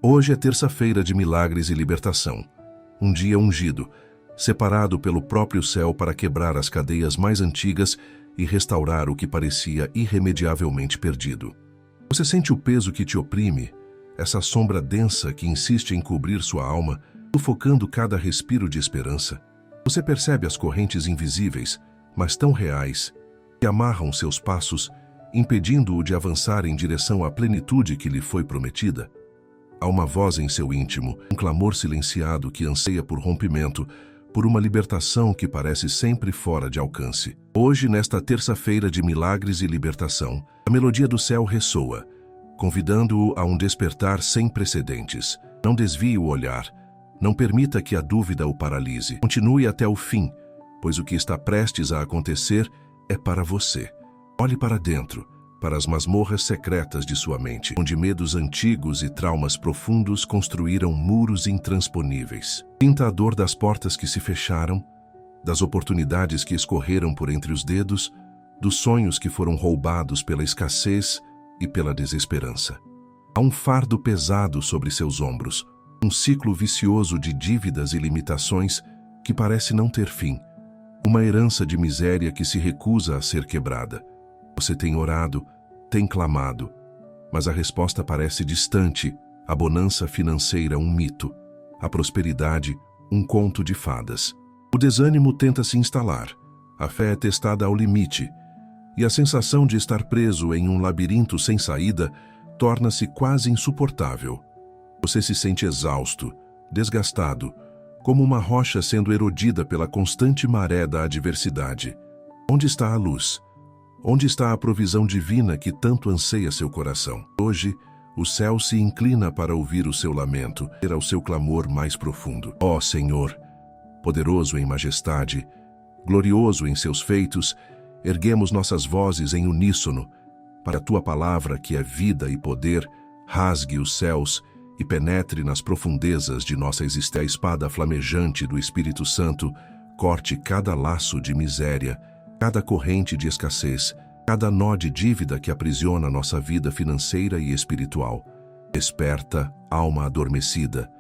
Hoje é terça-feira de milagres e libertação. Um dia ungido, separado pelo próprio céu para quebrar as cadeias mais antigas e restaurar o que parecia irremediavelmente perdido. Você sente o peso que te oprime, essa sombra densa que insiste em cobrir sua alma, sufocando cada respiro de esperança. Você percebe as correntes invisíveis, mas tão reais, que amarram seus passos, impedindo-o de avançar em direção à plenitude que lhe foi prometida. Há uma voz em seu íntimo, um clamor silenciado que anseia por rompimento, por uma libertação que parece sempre fora de alcance. Hoje, nesta terça-feira de milagres e libertação, a melodia do céu ressoa, convidando-o a um despertar sem precedentes. Não desvie o olhar, não permita que a dúvida o paralise. Continue até o fim, pois o que está prestes a acontecer é para você. Olhe para dentro, para as masmorras secretas de sua mente, onde medos antigos e traumas profundos construíram muros intransponíveis. Sinta a dor das portas que se fecharam, das oportunidades que escorreram por entre os dedos, dos sonhos que foram roubados pela escassez e pela desesperança. Há um fardo pesado sobre seus ombros, um ciclo vicioso de dívidas e limitações que parece não ter fim, uma herança de miséria que se recusa a ser quebrada. Você tem orado, tem clamado, mas a resposta parece distante, a bonança financeira um mito, a prosperidade um conto de fadas. O desânimo tenta se instalar, a fé é testada ao limite, e a sensação de estar preso em um labirinto sem saída torna-se quase insuportável. Você se sente exausto, desgastado, como uma rocha sendo erodida pela constante maré da adversidade. Onde está a luz? Onde está a provisão divina que tanto anseia seu coração? Hoje, o céu se inclina para ouvir o seu lamento, ao seu clamor mais profundo. Ó Senhor, poderoso em majestade, glorioso em seus feitos, erguemos nossas vozes em uníssono, para a tua palavra, que é vida e poder, rasgue os céus e penetre nas profundezas de nossa existência. A espada flamejante do Espírito Santo corte cada laço de miséria, cada corrente de escassez, cada nó de dívida que aprisiona nossa vida financeira e espiritual. Desperta, alma adormecida.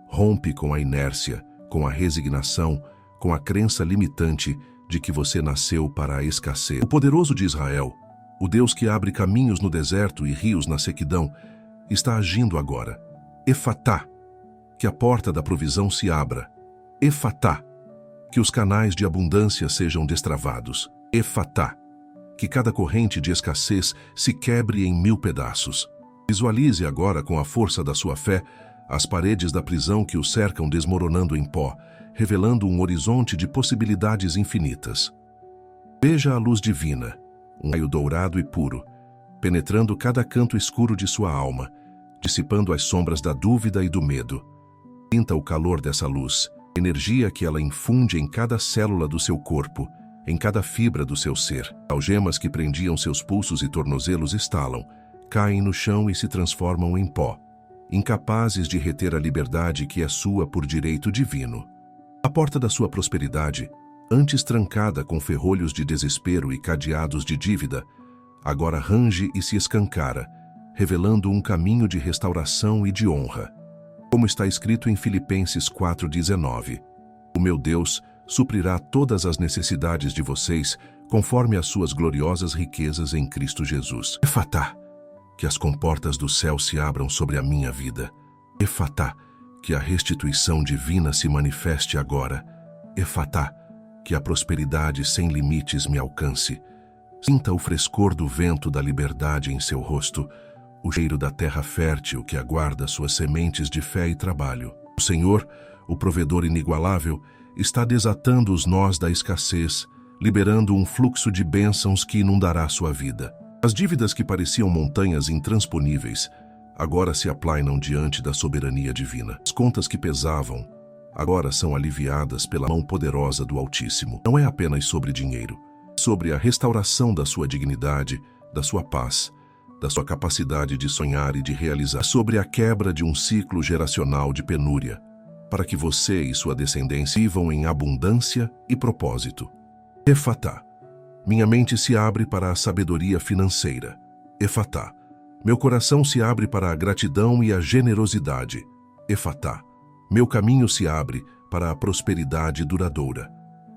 Rompe com a inércia, com a resignação, com a crença limitante de que você nasceu para a escassez. O poderoso de Israel, o Deus que abre caminhos no deserto e rios na sequidão, está agindo agora. Efatá, que a porta da provisão se abra. Efatá, que os canais de abundância sejam destravados. Efatá, que cada corrente de escassez se quebre em 1000 pedaços. Visualize agora, com a força da sua fé, as paredes da prisão que o cercam desmoronando em pó, revelando um horizonte de possibilidades infinitas. Veja a luz divina, um raio dourado e puro, penetrando cada canto escuro de sua alma, dissipando as sombras da dúvida e do medo. Sinta o calor dessa luz, a energia que ela infunde em cada célula do seu corpo, em cada fibra do seu ser. Algemas que prendiam seus pulsos e tornozelos estalam, caem no chão e se transformam em pó, incapazes de reter a liberdade que é sua por direito divino. A porta da sua prosperidade, antes trancada com ferrolhos de desespero e cadeados de dívida, agora range e se escancara, revelando um caminho de restauração e de honra. Como está escrito em Filipenses 4:19, o meu Deus suprirá todas as necessidades de vocês conforme as suas gloriosas riquezas em Cristo Jesus. Efatá, que as comportas do céu se abram sobre a minha vida. Efatá, que a restituição divina se manifeste agora. Efatá, que a prosperidade sem limites me alcance. Sinta o frescor do vento da liberdade em seu rosto, o cheiro da terra fértil que aguarda suas sementes de fé e trabalho. O Senhor, o provedor inigualável, está desatando os nós da escassez, liberando um fluxo de bênçãos que inundará sua vida. As dívidas que pareciam montanhas intransponíveis, agora se aplainam diante da soberania divina. As contas que pesavam, agora são aliviadas pela mão poderosa do Altíssimo. Não é apenas sobre dinheiro, sobre a restauração da sua dignidade, da sua paz, da sua capacidade de sonhar e de realizar, sobre a quebra de um ciclo geracional de penúria, para que você e sua descendência vivam em abundância e propósito. Efatá, minha mente se abre para a sabedoria financeira. Efatá, Meu coração se abre para a gratidão e a generosidade. Efatá. Meu caminho se abre para a prosperidade duradoura.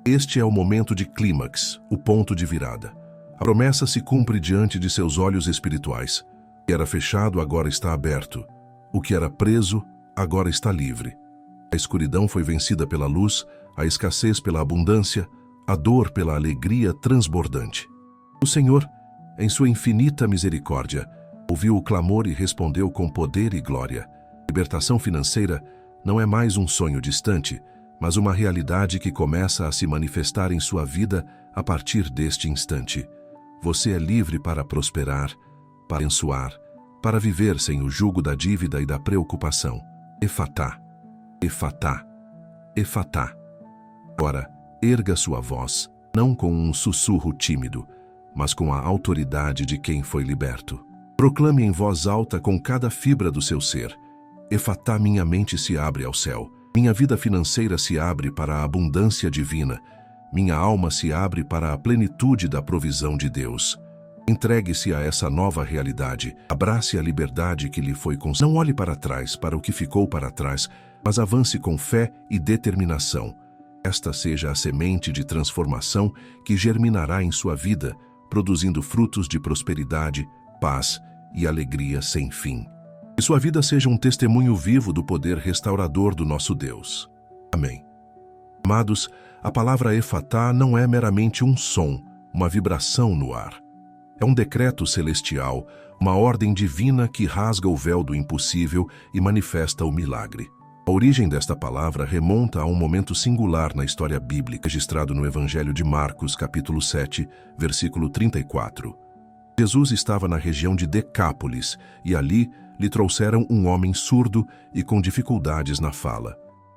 Este é o momento de clímax, o ponto de virada. A promessa se cumpre diante de seus olhos espirituais. O que era fechado agora está aberto. O que era preso agora está livre. A escuridão foi vencida pela luz, a escassez pela abundância, a dor pela alegria transbordante. O Senhor, em sua infinita misericórdia, ouviu o clamor e respondeu com poder e glória. Libertação financeira não é mais um sonho distante, mas uma realidade que começa a se manifestar em sua vida a partir deste instante. Você é livre para prosperar, para abençoar, para viver sem o jugo da dívida e da preocupação. Efatá, efatá, efatá. Agora, erga sua voz, não com um sussurro tímido, mas com a autoridade de quem foi liberto. Proclame em voz alta com cada fibra do seu ser. Efatá, minha mente se abre ao céu. Minha vida financeira se abre para a abundância divina. Minha alma se abre para a plenitude da provisão de Deus. Entregue-se a essa nova realidade. Abrace a liberdade que lhe foi concedida. Não olhe para trás, para o que ficou para trás, mas avance com fé e determinação. Esta seja a semente de transformação que germinará em sua vida, produzindo frutos de prosperidade, paz e alegria sem fim. Que sua vida seja um testemunho vivo do poder restaurador do nosso Deus. Amém. Amados, a palavra efatá não é meramente um som, uma vibração no ar. É um decreto celestial, uma ordem divina que rasga o véu do impossível e manifesta o milagre. A origem desta palavra remonta a um momento singular na história bíblica, registrado no Evangelho de Marcos, capítulo 7, versículo 34. Jesus estava na região de Decápolis e ali lhe trouxeram um homem surdo e com dificuldades na fala.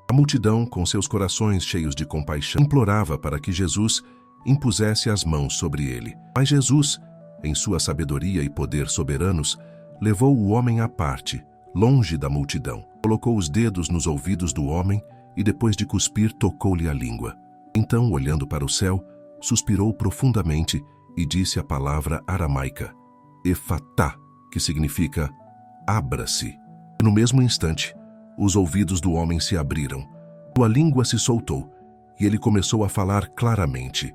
A multidão, com seus corações cheios de compaixão, implorava para que Jesus impusesse as mãos sobre ele. Mas Jesus, em sua sabedoria e poder soberanos, levou o homem à parte, longe da multidão. Colocou os dedos nos ouvidos do homem e, depois de cuspir, tocou-lhe a língua. Então, olhando para o céu, suspirou profundamente e disse a palavra aramaica, efatá, que significa abra-se. No mesmo instante, os ouvidos do homem se abriram, sua língua se soltou e ele começou a falar claramente.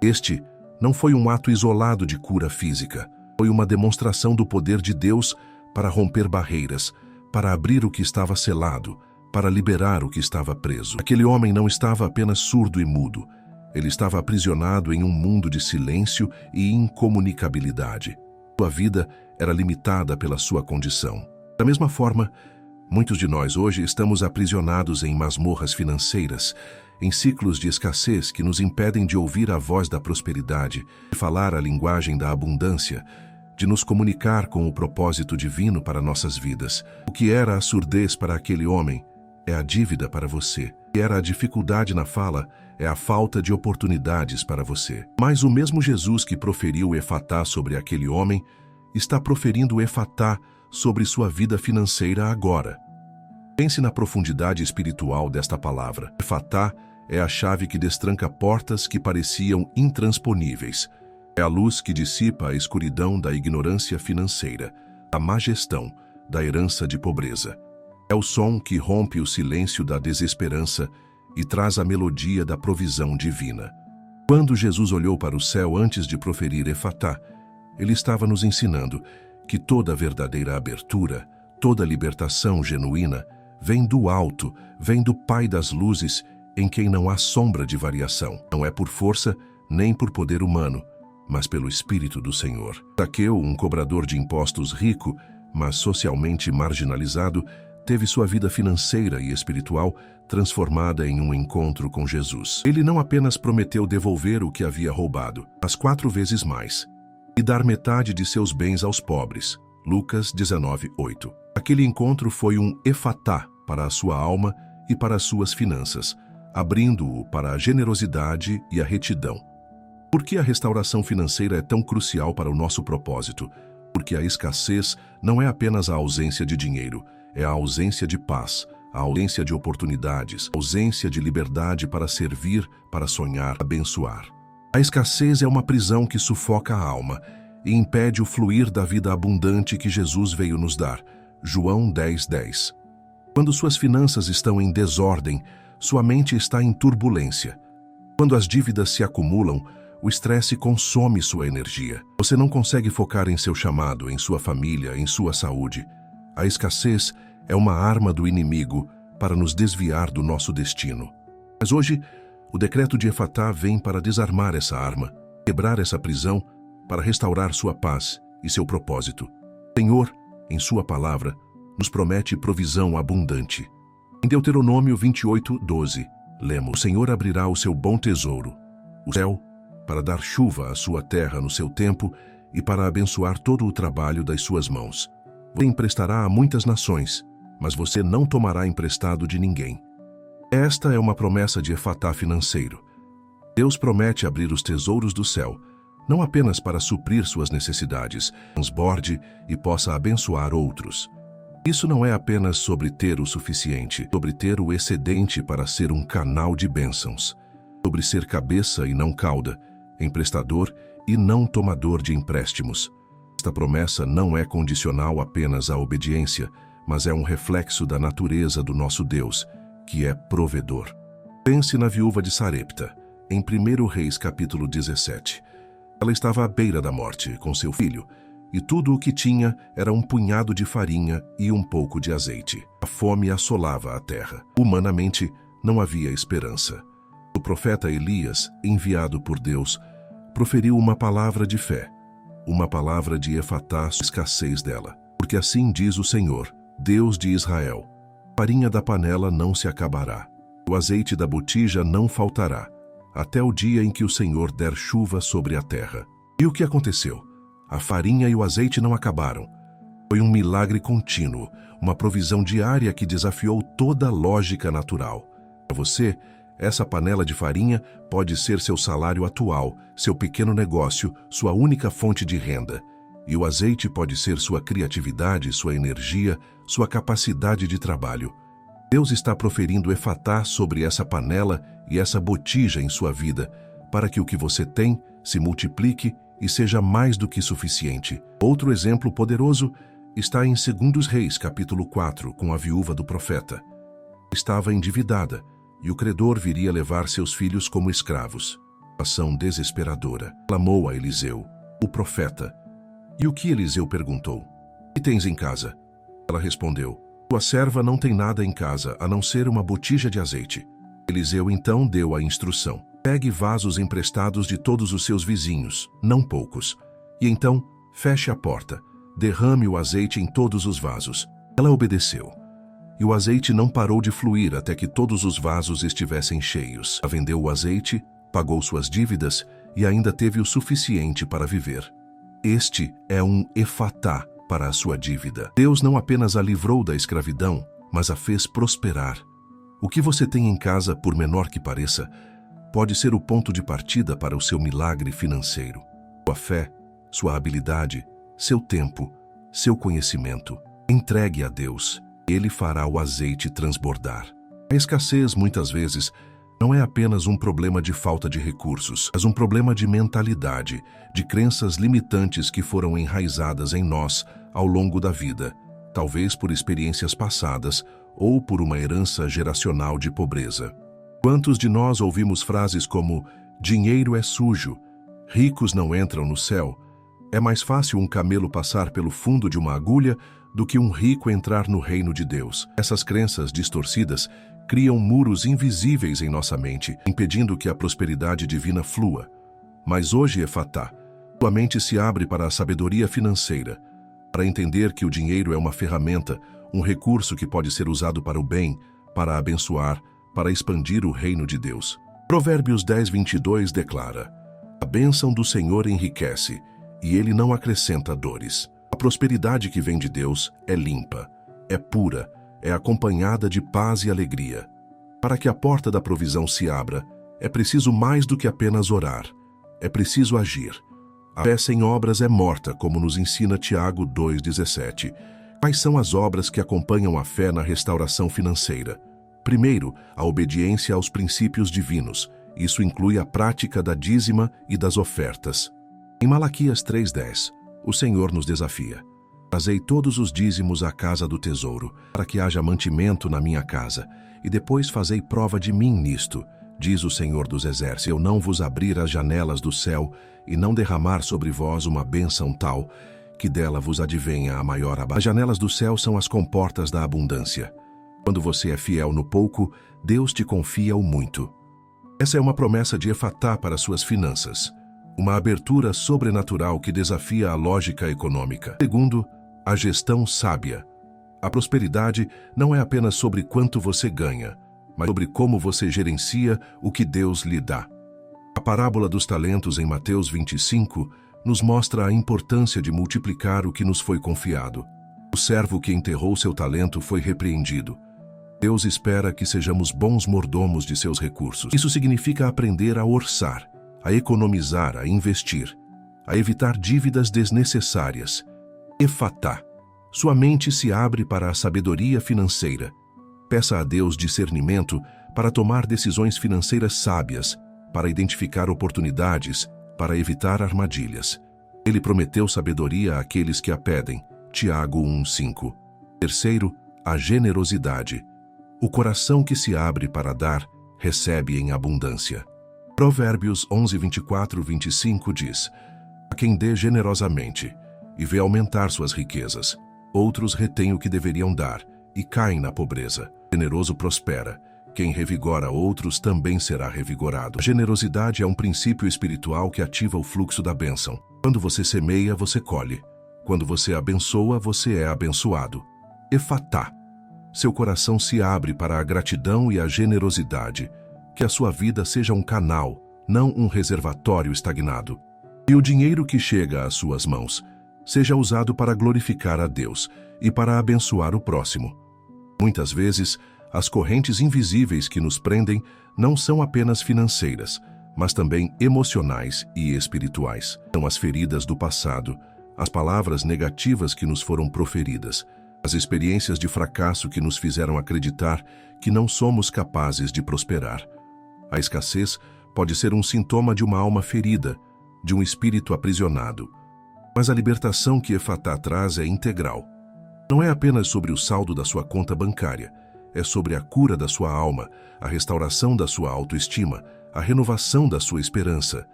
Este não foi um ato isolado de cura física, foi uma demonstração do poder de Deus para romper barreiras, para abrir o que estava selado, para liberar o que estava preso. Aquele homem não estava apenas surdo e mudo, ele estava aprisionado em um mundo de silêncio e incomunicabilidade. Sua vida era limitada pela sua condição. Da mesma forma, muitos de nós hoje estamos aprisionados em masmorras financeiras, em ciclos de escassez que nos impedem de ouvir a voz da prosperidade, de falar a linguagem da abundância, de nos comunicar com o propósito divino para nossas vidas. O que era a surdez para aquele homem é a dívida para você. O que era a dificuldade na fala é a falta de oportunidades para você. Mas o mesmo Jesus que proferiu o efatá sobre aquele homem está proferindo o efatá sobre sua vida financeira agora. Pense na profundidade espiritual desta palavra. Efatá é a chave que destranca portas que pareciam intransponíveis. É a luz que dissipa a escuridão da ignorância financeira, a má gestão da herança de pobreza. É o som que rompe o silêncio da desesperança e traz a melodia da provisão divina. Quando Jesus olhou para o céu antes de proferir efatá, ele estava nos ensinando que toda verdadeira abertura, toda libertação genuína, vem do alto, vem do Pai das luzes, em quem não há sombra de variação. Não é por força, nem por poder humano, mas pelo Espírito do Senhor. Zaqueu, um cobrador de impostos rico, mas socialmente marginalizado, teve sua vida financeira e espiritual transformada em um encontro com Jesus. Ele não apenas prometeu devolver o que havia roubado, mas 4 vezes mais, e dar metade de seus bens aos pobres. Lucas 19:8. Aquele encontro foi um efatá para a sua alma e para as suas finanças, abrindo-o para a generosidade e a retidão. Por que a restauração financeira é tão crucial para o nosso propósito? Porque a escassez não é apenas a ausência de dinheiro, é a ausência de paz, a ausência de oportunidades, a ausência de liberdade para servir, para sonhar, abençoar. A escassez é uma prisão que sufoca a alma e impede o fluir da vida abundante que Jesus veio nos dar. João 10:10. Quando suas finanças estão em desordem, sua mente está em turbulência. Quando as dívidas se acumulam, o estresse consome sua energia. Você não consegue focar em seu chamado, em sua família, em sua saúde. A escassez é uma arma do inimigo para nos desviar do nosso destino. Mas hoje, o decreto de Efatá vem para desarmar essa arma, quebrar essa prisão, para restaurar sua paz e seu propósito. O Senhor, em sua palavra, nos promete provisão abundante. Em Deuteronômio 28:12, lemos: O Senhor abrirá o seu bom tesouro, o céu, para dar chuva à sua terra no seu tempo e para abençoar todo o trabalho das suas mãos. Você emprestará a muitas nações, mas você não tomará emprestado de ninguém. Esta é uma promessa de Efatá financeiro. Deus promete abrir os tesouros do céu, não apenas para suprir suas necessidades, transborde e possa abençoar outros. Isso não é apenas sobre ter o suficiente, sobre ter o excedente para ser um canal de bênçãos, sobre ser cabeça e não cauda, emprestador e não tomador de empréstimos. Esta promessa não é condicional apenas à obediência, mas é um reflexo da natureza do nosso Deus, que é provedor. Pense na viúva de Sarepta, em 1 Reis capítulo 17. Ela estava à beira da morte com seu filho, e tudo o que tinha era um punhado de farinha e um pouco de azeite. A fome assolava a terra. Humanamente, não havia esperança. O profeta Elias, enviado por Deus, proferiu uma palavra de fé, uma palavra de Efatá, a escassez dela. Porque assim diz o Senhor, Deus de Israel: a farinha da panela não se acabará, o azeite da botija não faltará, até o dia em que o Senhor der chuva sobre a terra. E o que aconteceu? A farinha e o azeite não acabaram. Foi um milagre contínuo, uma provisão diária que desafiou toda a lógica natural. Para você, essa panela de farinha pode ser seu salário atual, seu pequeno negócio, sua única fonte de renda. E o azeite pode ser sua criatividade, sua energia, sua capacidade de trabalho. Deus está proferindo Efatá sobre essa panela e essa botija em sua vida, para que o que você tem se multiplique e seja mais do que suficiente. Outro exemplo poderoso está em 2 Reis, capítulo 4, com a viúva do profeta. Estava endividada, e o credor viria levar seus filhos como escravos. Ação desesperadora. Clamou a Eliseu, o profeta. E o que Eliseu perguntou? O que tens em casa? Ela respondeu: tua serva não tem nada em casa, a não ser uma botija de azeite. Eliseu então deu a instrução: pegue vasos emprestados de todos os seus vizinhos, não poucos, e então feche a porta, derrame o azeite em todos os vasos. Ela obedeceu. E o azeite não parou de fluir até que todos os vasos estivessem cheios. Ela vendeu o azeite, pagou suas dívidas e ainda teve o suficiente para viver. Este é um Efatá para a sua dívida. Deus não apenas a livrou da escravidão, mas a fez prosperar. O que você tem em casa, por menor que pareça, pode ser o ponto de partida para o seu milagre financeiro. Sua fé, sua habilidade, seu tempo, seu conhecimento. Entregue a Deus. Ele fará o azeite transbordar. A escassez, muitas vezes, não é apenas um problema de falta de recursos, mas um problema de mentalidade, de crenças limitantes que foram enraizadas em nós ao longo da vida, talvez por experiências passadas ou por uma herança geracional de pobreza. Quantos de nós ouvimos frases como dinheiro é sujo, ricos não entram no céu, é mais fácil um camelo passar pelo fundo de uma agulha do que um rico entrar no reino de Deus. Essas crenças distorcidas criam muros invisíveis em nossa mente, impedindo que a prosperidade divina flua. Mas hoje, Efatá, sua mente se abre para a sabedoria financeira, para entender que o dinheiro é uma ferramenta, um recurso que pode ser usado para o bem, para abençoar, para expandir o reino de Deus. Provérbios 10:22 declara: a bênção do Senhor enriquece, e ele não acrescenta dores. A prosperidade que vem de Deus é limpa, é pura, é acompanhada de paz e alegria. Para que a porta da provisão se abra, é preciso mais do que apenas orar. É preciso agir. A fé sem obras é morta, como nos ensina Tiago 2,17. Quais são as obras que acompanham a fé na restauração financeira? Primeiro, a obediência aos princípios divinos. Isso inclui a prática da dízima e das ofertas. Em Malaquias 3,10, O Senhor nos desafia. Trazei todos os dízimos à casa do tesouro, para que haja mantimento na minha casa, e depois fazei prova de mim nisto, diz o Senhor dos Exércitos. Eu não vos abrir as janelas do céu, e não derramar sobre vós uma bênção tal, que dela vos advenha a maior abundância. As janelas do céu são as comportas da abundância. Quando você é fiel no pouco, Deus te confia o muito. Essa é uma promessa de Efatá para suas finanças. Uma abertura sobrenatural que desafia a lógica econômica. Segundo, a gestão sábia. A prosperidade não é apenas sobre quanto você ganha, mas sobre como você gerencia o que Deus lhe dá. A parábola dos talentos em Mateus 25 nos mostra a importância de multiplicar o que nos foi confiado. O servo que enterrou seu talento foi repreendido. Deus espera que sejamos bons mordomos de seus recursos. Isso significa aprender a orçar, a economizar, a investir, a evitar dívidas desnecessárias. Efatá. Sua mente se abre para a sabedoria financeira. Peça a Deus discernimento para tomar decisões financeiras sábias, para identificar oportunidades, para evitar armadilhas. Ele prometeu sabedoria àqueles que a pedem. Tiago 1:5. Terceiro, a generosidade. O coração que se abre para dar, recebe em abundância. Provérbios 11:24-25 diz: a quem dê generosamente e vê aumentar suas riquezas, outros retêm o que deveriam dar e caem na pobreza. O generoso prospera. Quem revigora outros também será revigorado. A generosidade é um princípio espiritual que ativa o fluxo da bênção. Quando você semeia, você colhe. Quando você abençoa, você é abençoado. Efatá. Seu coração se abre para a gratidão e a generosidade. Que a sua vida seja um canal, não um reservatório estagnado. E o dinheiro que chega às suas mãos seja usado para glorificar a Deus e para abençoar o próximo. Muitas vezes, as correntes invisíveis que nos prendem não são apenas financeiras, mas também emocionais e espirituais. São as feridas do passado, as palavras negativas que nos foram proferidas, as experiências de fracasso que nos fizeram acreditar que não somos capazes de prosperar. A escassez pode ser um sintoma de uma alma ferida, de um espírito aprisionado. Mas a libertação que Efatá traz é integral. Não é apenas sobre o saldo da sua conta bancária, é sobre a cura da sua alma, a restauração da sua autoestima, a renovação da sua esperança.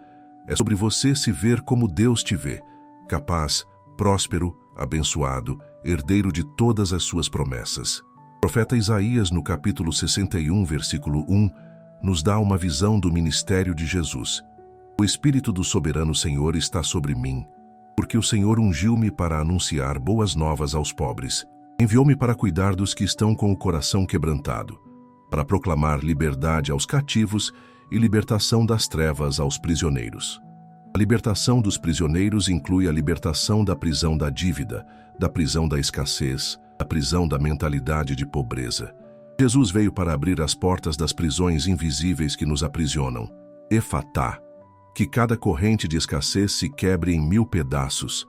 É sobre você se ver como Deus te vê, capaz, próspero, abençoado, herdeiro de todas as suas promessas. O profeta Isaías, no capítulo 61, versículo 1, nos dá uma visão do ministério de Jesus. O Espírito do soberano Senhor está sobre mim, porque o Senhor ungiu-me para anunciar boas novas aos pobres. Enviou-me para cuidar dos que estão com o coração quebrantado, para proclamar liberdade aos cativos e libertação das trevas aos prisioneiros. A libertação dos prisioneiros inclui a libertação da prisão da dívida, da prisão da escassez, da prisão da mentalidade de pobreza. Jesus veio para abrir as portas das prisões invisíveis que nos aprisionam. Efatá. Que cada corrente de escassez se quebre em 1000 pedaços.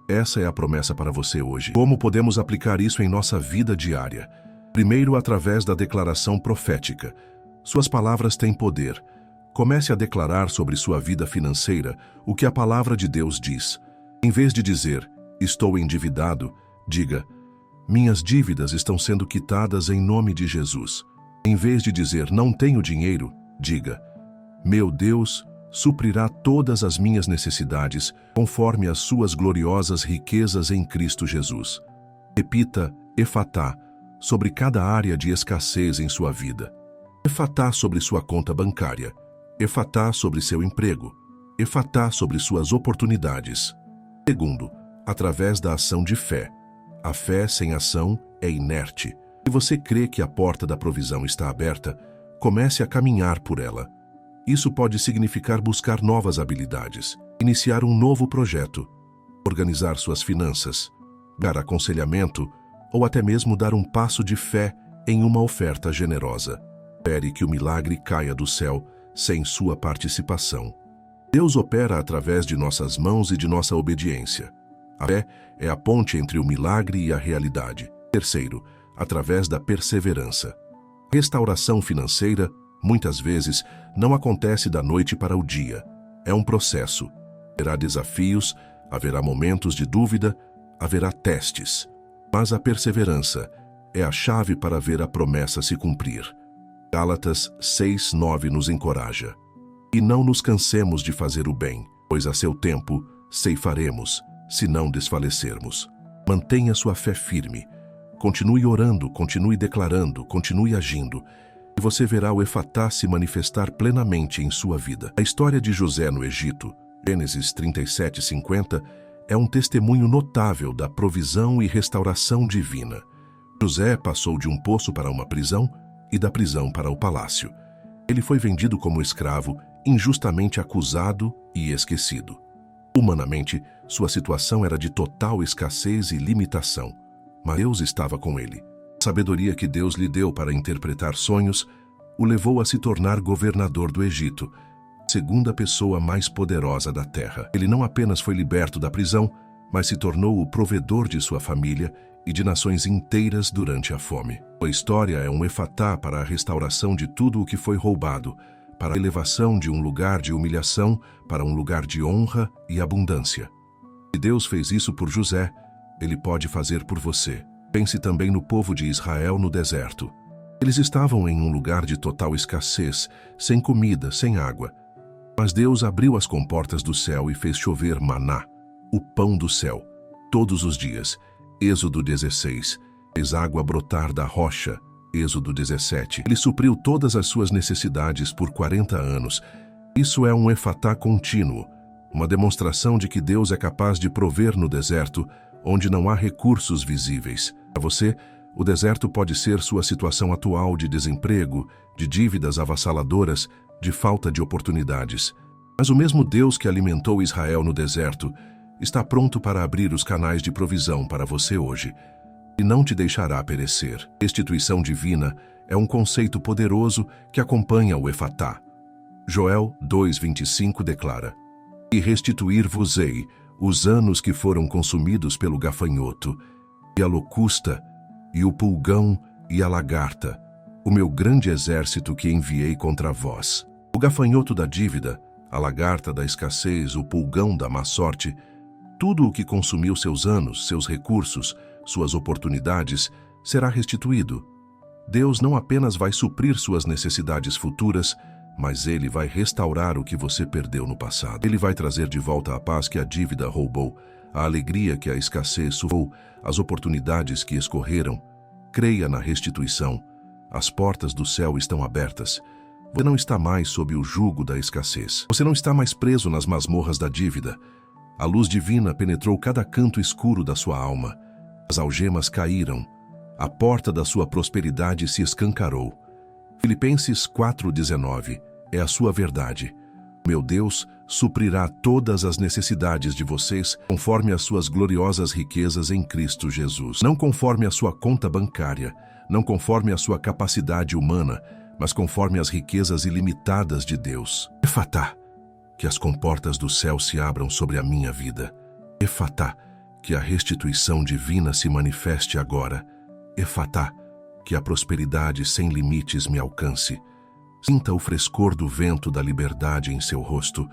Essa é a promessa para você hoje. Como podemos aplicar isso em nossa vida diária? Primeiro, através da declaração profética. Suas palavras têm poder. Comece a declarar sobre sua vida financeira o que a palavra de Deus diz. Em vez de dizer, estou endividado, diga, minhas dívidas estão sendo quitadas em nome de Jesus. Em vez de dizer, não tenho dinheiro, diga, meu Deus suprirá todas as minhas necessidades conforme as suas gloriosas riquezas em Cristo Jesus. Repita Efatá sobre cada área de escassez em sua vida. Efatá sobre sua conta bancária. Efatá sobre seu emprego. Efatá sobre suas oportunidades. Segundo, através da ação de fé. A fé sem ação é inerte. Se você crê que a porta da provisão está aberta, comece a caminhar por ela. Isso pode significar buscar novas habilidades, iniciar um novo projeto, organizar suas finanças, dar aconselhamento ou até mesmo dar um passo de fé em uma oferta generosa. Espere que o milagre caia do céu sem sua participação. Deus opera através de nossas mãos e de nossa obediência. A fé é a ponte entre o milagre e a realidade. Terceiro, através da perseverança. A restauração financeira muitas vezes não acontece da noite para o dia. É um processo. Terá desafios, haverá momentos de dúvida, haverá testes. Mas a perseverança é a chave para ver a promessa se cumprir. Gálatas 6:9 nos encoraja. E não nos cansemos de fazer o bem, pois a seu tempo ceifaremos, se não desfalecermos. Mantenha sua fé firme. Continue orando, continue declarando, continue agindo. E você verá o Efatá se manifestar plenamente em sua vida. A história de José no Egito, Gênesis 37:50, é um testemunho notável da provisão e restauração divina. José passou de um poço para uma prisão e da prisão para o palácio. Ele foi vendido como escravo, injustamente acusado e esquecido. Humanamente, sua situação era de total escassez e limitação, mas Deus estava com ele. A sabedoria que Deus lhe deu para interpretar sonhos o levou a se tornar governador do Egito, segunda pessoa mais poderosa da terra. Ele não apenas foi liberto da prisão, mas se tornou o provedor de sua família e de nações inteiras durante a fome. A história é um efatá para a restauração de tudo o que foi roubado, para a elevação de um lugar de humilhação para um lugar de honra e abundância. Se Deus fez isso por José, Ele pode fazer por você. Pense também no povo de Israel no deserto. Eles estavam em um lugar de total escassez, sem comida, sem água. Mas Deus abriu as comportas do céu e fez chover maná, o pão do céu, todos os dias. Êxodo 16. Fez água brotar da rocha. Êxodo 17. Ele supriu todas as suas necessidades por 40 anos. Isso é um efatá contínuo, uma demonstração de que Deus é capaz de prover no deserto, onde não há recursos visíveis. Para você, o deserto pode ser sua situação atual de desemprego, de dívidas avassaladoras, de falta de oportunidades. Mas o mesmo Deus que alimentou Israel no deserto está pronto para abrir os canais de provisão para você hoje e não te deixará perecer. Restituição divina é um conceito poderoso que acompanha o efatá. Joel 2:25 declara: E restituir-vos-ei os anos que foram consumidos pelo gafanhoto, e a locusta, e o pulgão, e a lagarta, o meu grande exército que enviei contra vós. O gafanhoto da dívida, a lagarta da escassez, o pulgão da má sorte, tudo o que consumiu seus anos, seus recursos, suas oportunidades, será restituído. Deus não apenas vai suprir suas necessidades futuras, mas Ele vai restaurar o que você perdeu no passado. Ele vai trazer de volta a paz que a dívida roubou, a alegria que a escassez sufocou, as oportunidades que escorreram. Creia na restituição. As portas do céu estão abertas. Você não está mais sob o jugo da escassez. Você não está mais preso nas masmorras da dívida. A luz divina penetrou cada canto escuro da sua alma. As algemas caíram. A porta da sua prosperidade se escancarou. Filipenses 4:19 é a sua verdade. Meu Deus suprirá todas as necessidades de vocês conforme as suas gloriosas riquezas em Cristo Jesus. Não conforme a sua conta bancária, não conforme a sua capacidade humana, mas conforme as riquezas ilimitadas de Deus. Efatá, que as comportas do céu se abram sobre a minha vida. Efatá, que a restituição divina se manifeste agora. Efatá, que a prosperidade sem limites me alcance. Sinta o frescor do vento da liberdade em seu rosto,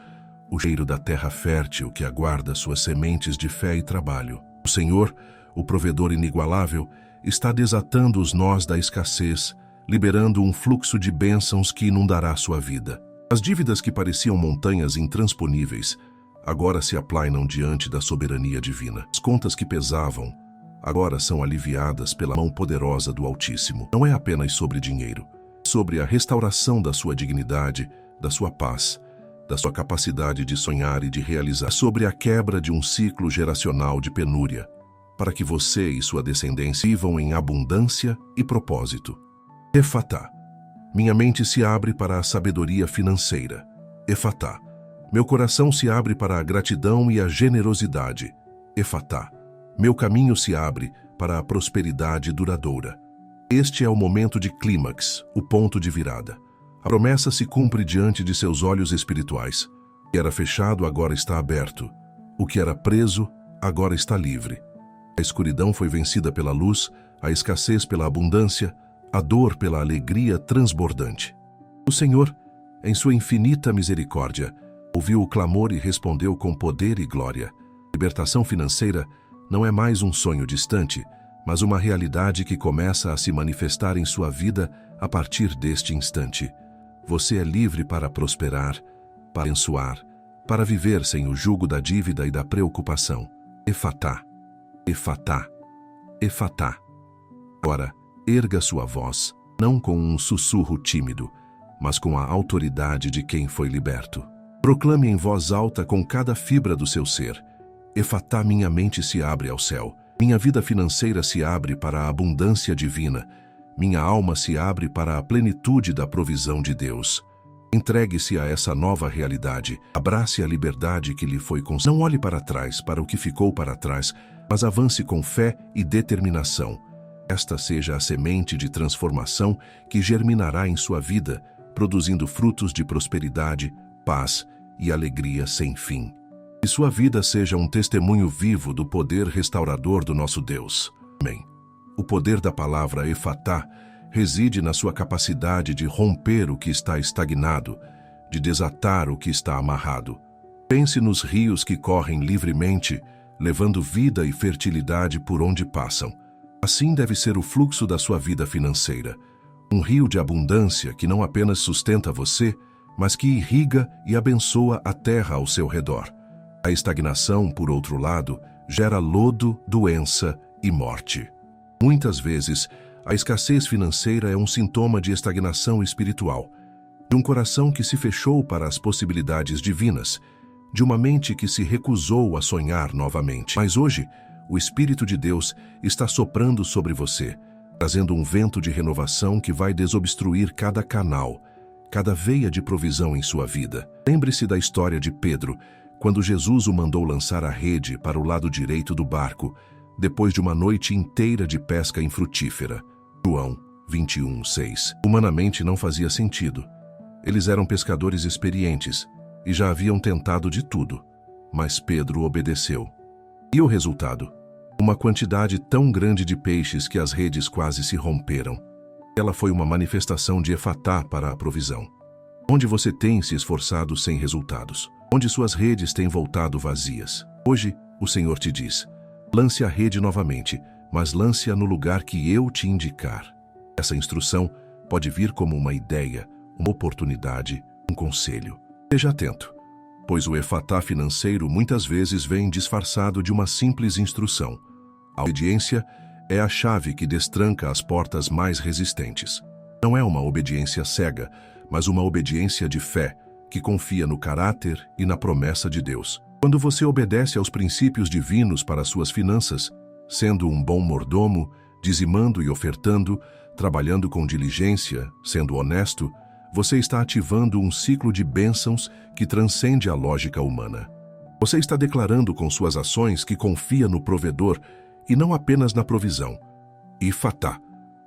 o cheiro da terra fértil que aguarda suas sementes de fé e trabalho. O Senhor, o provedor inigualável, está desatando os nós da escassez, liberando um fluxo de bênçãos que inundará sua vida. As dívidas que pareciam montanhas intransponíveis agora se aplainam diante da soberania divina. As contas que pesavam agora são aliviadas pela mão poderosa do Altíssimo. Não é apenas sobre dinheiro, é sobre a restauração da sua dignidade, da sua paz, da sua capacidade de sonhar e de realizar, é sobre a quebra de um ciclo geracional de penúria, para que você e sua descendência vivam em abundância e propósito. Efatá, minha mente se abre para a sabedoria financeira. Efatá, meu coração se abre para a gratidão e a generosidade. Efatá, meu caminho se abre para a prosperidade duradoura. Este é o momento de clímax, o ponto de virada. A promessa se cumpre diante de seus olhos espirituais. O que era fechado agora está aberto. O que era preso agora está livre. A escuridão foi vencida pela luz, a escassez pela abundância, a dor pela alegria transbordante. O Senhor, em sua infinita misericórdia, ouviu o clamor e respondeu com poder e glória. Libertação financeira não é mais um sonho distante, mas uma realidade que começa a se manifestar em sua vida a partir deste instante. Você é livre para prosperar, para abençoar, para viver sem o jugo da dívida e da preocupação. Efatá, Efatá, Efatá. Agora, erga sua voz, não com um sussurro tímido, mas com a autoridade de quem foi liberto. Proclame em voz alta com cada fibra do seu ser: Efatá, minha mente se abre ao céu. Minha vida financeira se abre para a abundância divina. Minha alma se abre para a plenitude da provisão de Deus. Entregue-se a essa nova realidade. Abrace a liberdade que lhe foi concedida. Não olhe para trás, para o que ficou para trás, mas avance com fé e determinação. Esta seja a semente de transformação que germinará em sua vida, produzindo frutos de prosperidade, paz e alegria sem fim. Que sua vida seja um testemunho vivo do poder restaurador do nosso Deus. Amém. O poder da palavra Efatá reside na sua capacidade de romper o que está estagnado, de desatar o que está amarrado. Pense nos rios que correm livremente, levando vida e fertilidade por onde passam. Assim deve ser o fluxo da sua vida financeira. Um rio de abundância que não apenas sustenta você, mas que irriga e abençoa a terra ao seu redor. A estagnação, por outro lado, gera lodo, doença e morte. Muitas vezes, a escassez financeira é um sintoma de estagnação espiritual, de um coração que se fechou para as possibilidades divinas, de uma mente que se recusou a sonhar novamente. Mas hoje, o Espírito de Deus está soprando sobre você, trazendo um vento de renovação que vai desobstruir cada canal, cada veia de provisão em sua vida. Lembre-se da história de Pedro, quando Jesus o mandou lançar a rede para o lado direito do barco, depois de uma noite inteira de pesca infrutífera. João 21:6. Humanamente não fazia sentido. Eles eram pescadores experientes e já haviam tentado de tudo, mas Pedro obedeceu. E o resultado? Uma quantidade tão grande de peixes que as redes quase se romperam. Ela foi uma manifestação de Efatá para a provisão. Onde você tem se esforçado sem resultados? Onde suas redes têm voltado vazias? Hoje, o Senhor te diz: lance a rede novamente, mas lance-a no lugar que eu te indicar. Essa instrução pode vir como uma ideia, uma oportunidade, um conselho. Esteja atento, pois o Efatá financeiro muitas vezes vem disfarçado de uma simples instrução. A obediência é a chave que destranca as portas mais resistentes. Não é uma obediência cega, mas uma obediência de fé, que confia no caráter e na promessa de Deus. Quando você obedece aos princípios divinos para suas finanças, sendo um bom mordomo, dizimando e ofertando, trabalhando com diligência, sendo honesto, você está ativando um ciclo de bênçãos que transcende a lógica humana. Você está declarando com suas ações que confia no provedor e não apenas na provisão. Efatá,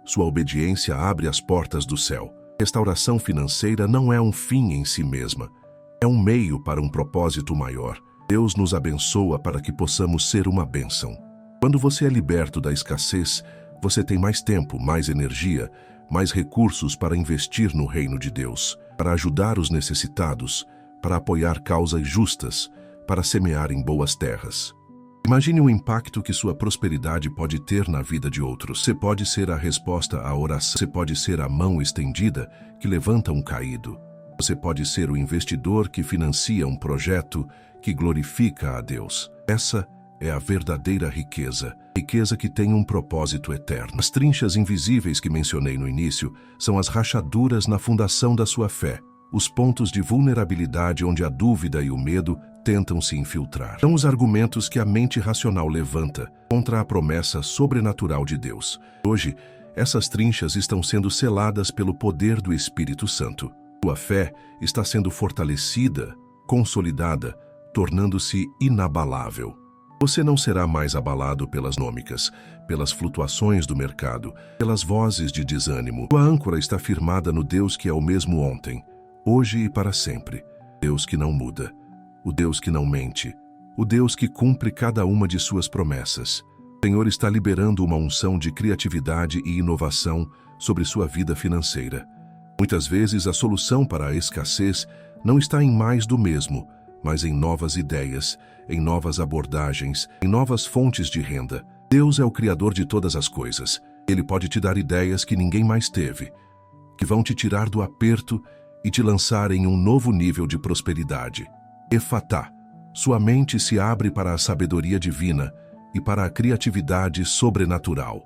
sua obediência abre as portas do céu. Restauração financeira não é um fim em si mesma, é um meio para um propósito maior. Deus nos abençoa para que possamos ser uma bênção. Quando você é liberto da escassez, você tem mais tempo, mais energia, mais recursos para investir no reino de Deus, para ajudar os necessitados, para apoiar causas justas, para semear em boas terras. Imagine o impacto que sua prosperidade pode ter na vida de outros. Você pode ser a resposta à oração. Você pode ser a mão estendida que levanta um caído. Você pode ser o investidor que financia um projeto que glorifica a Deus. Essa é a verdadeira riqueza, riqueza que tem um propósito eterno. As trinchas invisíveis que mencionei no início são as rachaduras na fundação da sua fé, os pontos de vulnerabilidade onde a dúvida e o medo tentam se infiltrar. São os argumentos que a mente racional levanta contra a promessa sobrenatural de Deus. Hoje, essas trinchas estão sendo seladas pelo poder do Espírito Santo. Sua fé está sendo fortalecida, consolidada, tornando-se inabalável. Você não será mais abalado pelas nômicas, pelas flutuações do mercado, pelas vozes de desânimo. Sua âncora está firmada no Deus que é o mesmo ontem, hoje e para sempre. Deus que não muda, o Deus que não mente, o Deus que cumpre cada uma de suas promessas. O Senhor está liberando uma unção de criatividade e inovação sobre sua vida financeira. Muitas vezes a solução para a escassez não está em mais do mesmo, mas em novas ideias, em novas abordagens, em novas fontes de renda. Deus é o Criador de todas as coisas. Ele pode te dar ideias que ninguém mais teve, que vão te tirar do aperto e te lançar em um novo nível de prosperidade. Efatá. Sua mente se abre para a sabedoria divina e para a criatividade sobrenatural.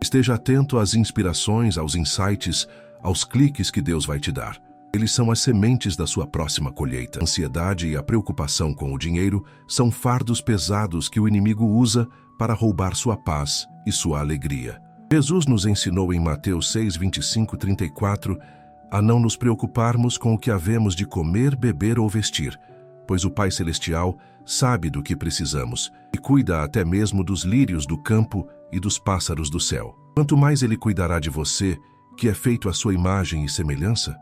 Esteja atento às inspirações, aos insights, aos cliques que Deus vai te dar. Eles são as sementes da sua próxima colheita. A ansiedade e a preocupação com o dinheiro são fardos pesados que o inimigo usa para roubar sua paz e sua alegria. Jesus nos ensinou em Mateus 6, 25, 34 a não nos preocuparmos com o que havemos de comer, beber ou vestir, pois o Pai Celestial sabe do que precisamos e cuida até mesmo dos lírios do campo e dos pássaros do céu. Quanto mais Ele cuidará de você, que é feito à sua imagem e semelhança.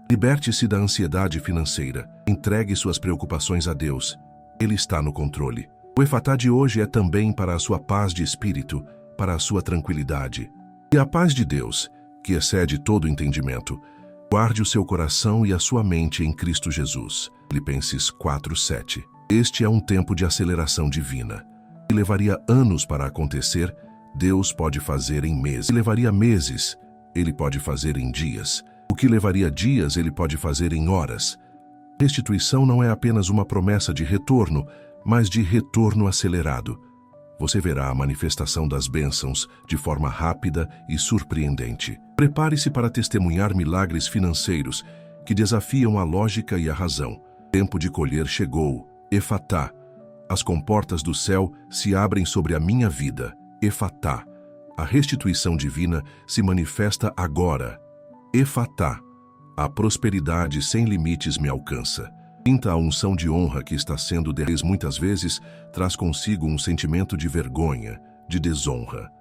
Liberte-se da ansiedade financeira. Entregue suas preocupações a Deus. Ele está no controle. O Efatá de hoje é também para a sua paz de espírito, para a sua tranquilidade. E a paz de Deus, que excede todo entendimento, guarde o seu coração e a sua mente em Cristo Jesus. Filipenses 4:7. Este é um tempo de aceleração divina. O que levaria anos para acontecer, Deus pode fazer em meses. O que levaria meses, Ele pode fazer em dias. O que levaria dias, Ele pode fazer em horas. Restituição não é apenas uma promessa de retorno, mas de retorno acelerado. Você verá a manifestação das bênçãos de forma rápida e surpreendente. Prepare-se para testemunhar milagres financeiros que desafiam a lógica e a razão. O tempo de colher chegou. Efatá. As comportas do céu se abrem sobre a minha vida. Efatá. A restituição divina se manifesta agora. Efatá. A prosperidade sem limites me alcança. Sinta a unção de honra que está sendo derramada. Muitas vezes traz consigo um sentimento de vergonha, de desonra.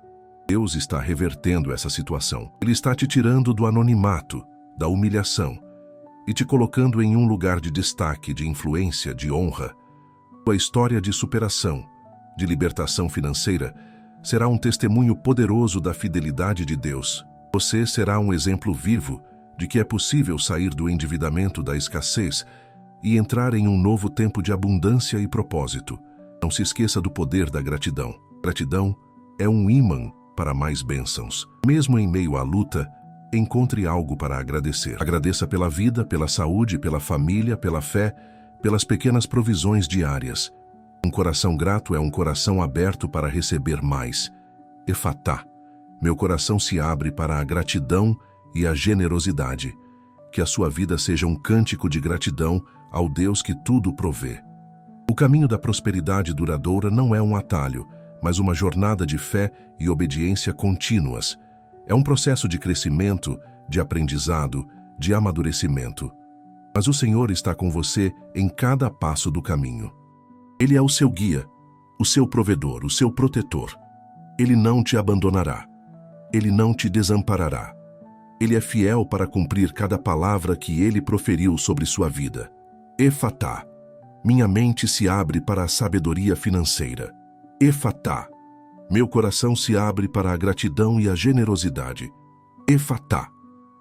Deus está revertendo essa situação. Ele está te tirando do anonimato, da humilhação, e te colocando em um lugar de destaque, de influência, de honra. Sua história de superação, de libertação financeira, será um testemunho poderoso da fidelidade de Deus. Você será um exemplo vivo de que é possível sair do endividamento, da escassez, e entrar em um novo tempo de abundância e propósito. Não se esqueça do poder da gratidão. Gratidão é um ímã para mais bênçãos. Mesmo em meio à luta, encontre algo para agradecer. Agradeça pela vida, pela saúde, pela família, pela fé, pelas pequenas provisões diárias. Um coração grato é um coração aberto para receber mais. Efatá. Meu coração se abre para a gratidão e a generosidade. Que a sua vida seja um cântico de gratidão ao Deus que tudo provê. O caminho da prosperidade duradoura não é um atalho, mas uma jornada de fé e obediência contínuas. É um processo de crescimento, de aprendizado, de amadurecimento. Mas o Senhor está com você em cada passo do caminho. Ele é o seu guia, o seu provedor, o seu protetor. Ele não te abandonará. Ele não te desamparará. Ele é fiel para cumprir cada palavra que Ele proferiu sobre sua vida. Efatá. Minha mente se abre para a sabedoria financeira. Efatá. Meu coração se abre para a gratidão e a generosidade. Efatá.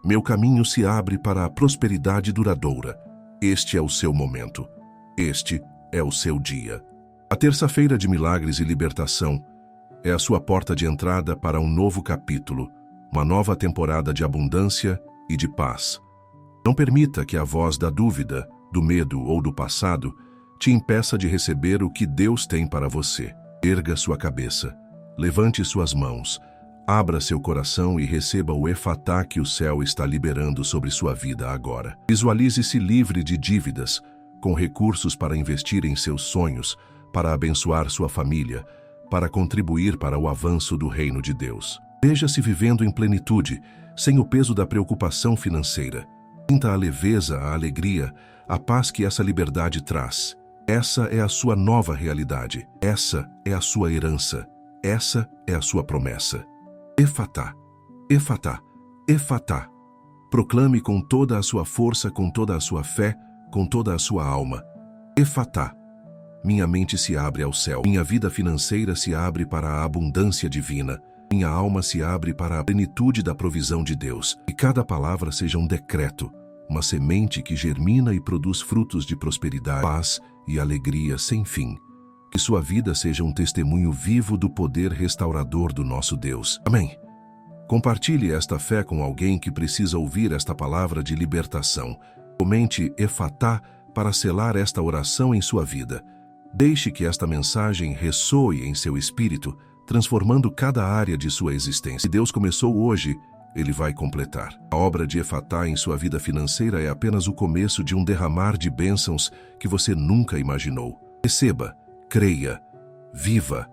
Meu caminho se abre para a prosperidade duradoura. Este é o seu momento. Este é o seu dia. A terça-feira de milagres e libertação é a sua porta de entrada para um novo capítulo, uma nova temporada de abundância e de paz. Não permita que a voz da dúvida, do medo ou do passado te impeça de receber o que Deus tem para você. Erga sua cabeça, levante suas mãos, abra seu coração e receba o efatá que o céu está liberando sobre sua vida agora. Visualize-se livre de dívidas, com recursos para investir em seus sonhos, para abençoar sua família, para contribuir para o avanço do reino de Deus. Veja-se vivendo em plenitude, sem o peso da preocupação financeira. Sinta a leveza, a alegria, a paz que essa liberdade traz. Essa é a sua nova realidade. Essa é a sua herança. Essa é a sua promessa. Efatá, efatá, efatá. Proclame com toda a sua força, com toda a sua fé, com toda a sua alma. Efatá. Minha mente se abre ao céu. Minha vida financeira se abre para a abundância divina. Minha alma se abre para a plenitude da provisão de Deus. E cada palavra seja um decreto, uma semente que germina e produz frutos de prosperidade, paz e alegria sem fim. Que sua vida seja um testemunho vivo do poder restaurador do nosso Deus. Amém. Compartilhe esta fé com alguém que precisa ouvir esta palavra de libertação. Comente Efatá para selar esta oração em sua vida. Deixe que esta mensagem ressoe em seu espírito, transformando cada área de sua existência. Se Deus começou hoje, Ele vai completar. A obra de Efatá em sua vida financeira é apenas o começo de um derramar de bênçãos que você nunca imaginou. Receba, creia, viva